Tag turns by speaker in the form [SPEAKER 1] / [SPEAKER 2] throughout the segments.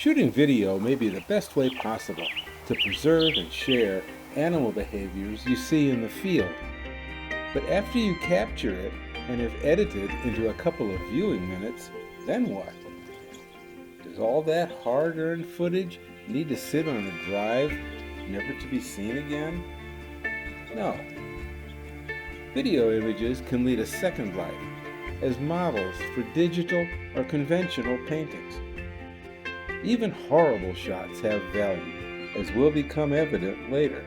[SPEAKER 1] Shooting video may be the best way possible to preserve and share animal behaviors you see in the field. But after you capture it and have edited into a couple of viewing minutes, then what? Does all that hard-earned footage need to sit on a drive, never to be seen again? No. Video images can lead a second life as models for digital or conventional paintings. Even horrible shots have value, as will become evident later.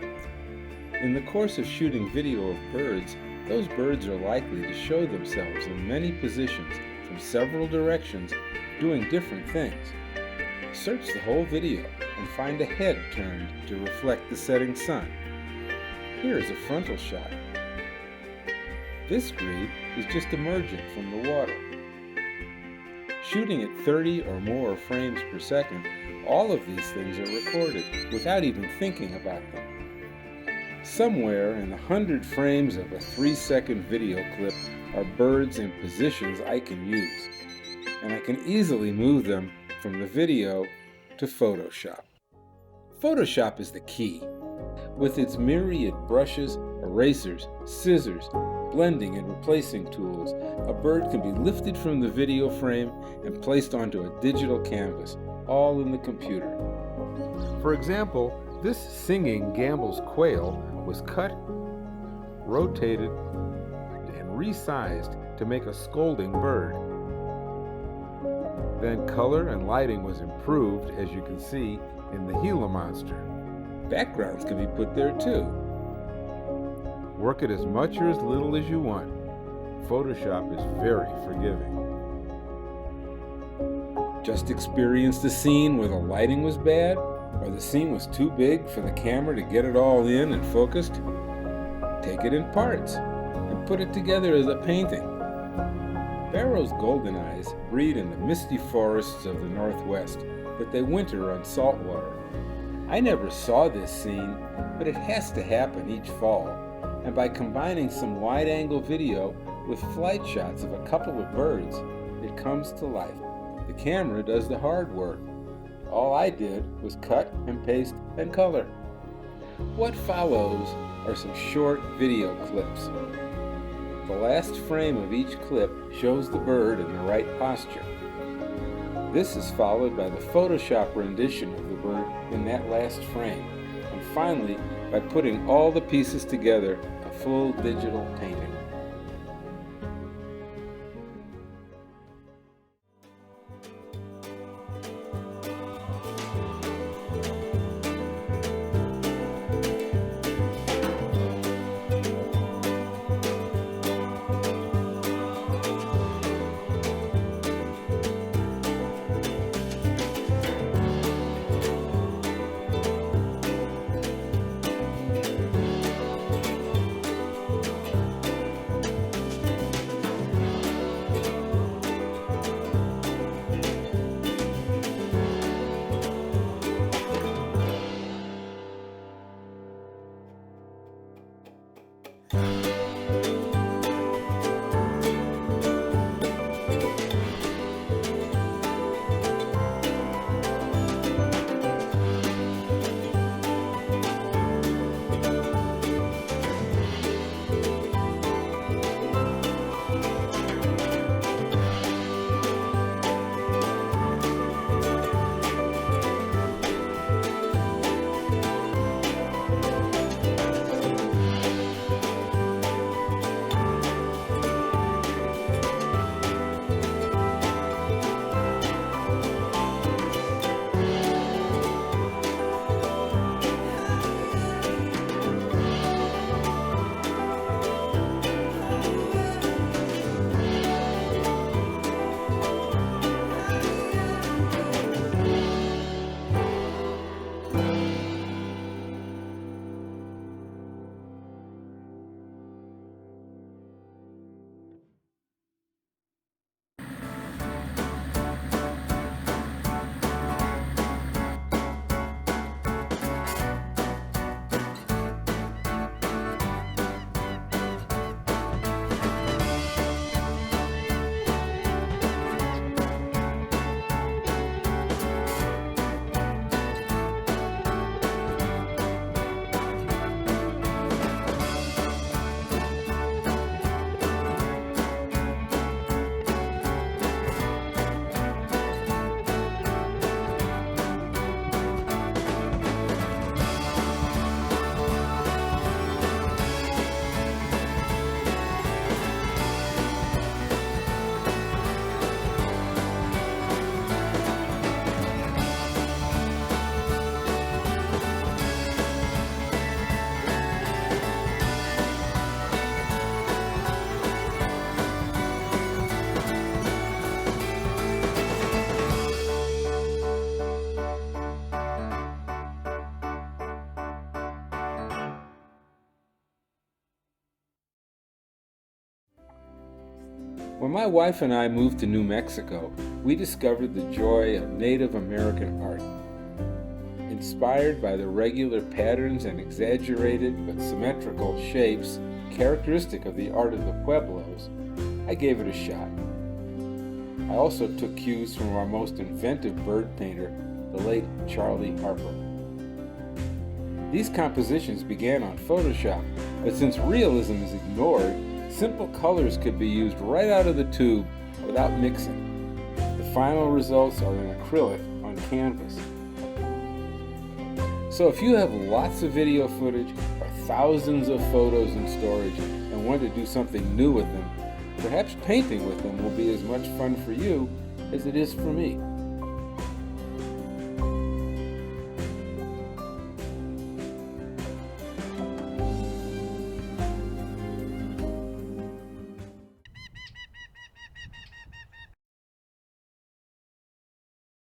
[SPEAKER 1] In the course of shooting video of birds, those birds are likely to show themselves in many positions from several directions, doing different things. Search the whole video and find a head turned to reflect the setting sun. Here is a frontal shot. This grebe is just emerging from the water. Shooting at 30 or more frames per second, all of these things are recorded without even thinking about them. Somewhere in the 100 frames of a 3-second video clip are birds in positions I can use, and I can easily move them from the video to Photoshop. Photoshop is the key. With its myriad brushes, erasers, scissors, blending and replacing tools, a bird can be lifted from the video frame and placed onto a digital canvas, all in the computer. For example, this singing Gambel's quail was cut, rotated, and resized to make a scolding bird. Then color and lighting was improved, as you can see in the Gila monster. Backgrounds can be put there too. Work it as much or as little as you want. Photoshop is very forgiving. Just experienced a scene where the lighting was bad, or the scene was too big for the camera to get it all in and focused? Take it in parts and put it together as a painting. Barrow's goldeneyes breed in the misty forests of the Northwest, but they winter on salt water. I never saw this scene, but it has to happen each fall. And by combining some wide-angle video with flight shots of a couple of birds, it comes to life. The camera does the hard work. All I did was cut and paste and color. What follows are some short video clips. The last frame of each clip shows the bird in the right posture. This is followed by the Photoshop rendition of the bird in that last frame, and finally by putting all the pieces together, a full digital painting. When my wife and I moved to New Mexico, we discovered the joy of Native American art. Inspired by the regular patterns and exaggerated but symmetrical shapes characteristic of the art of the Pueblos, I gave it a shot. I also took cues from our most inventive bird painter, the late Charlie Harper. These compositions began on Photoshop, but since realism is ignored, simple colors could be used right out of the tube without mixing. The final results are in acrylic on canvas. So if you have lots of video footage or thousands of photos in storage and want to do something new with them, perhaps painting with them will be as much fun for you as it is for me.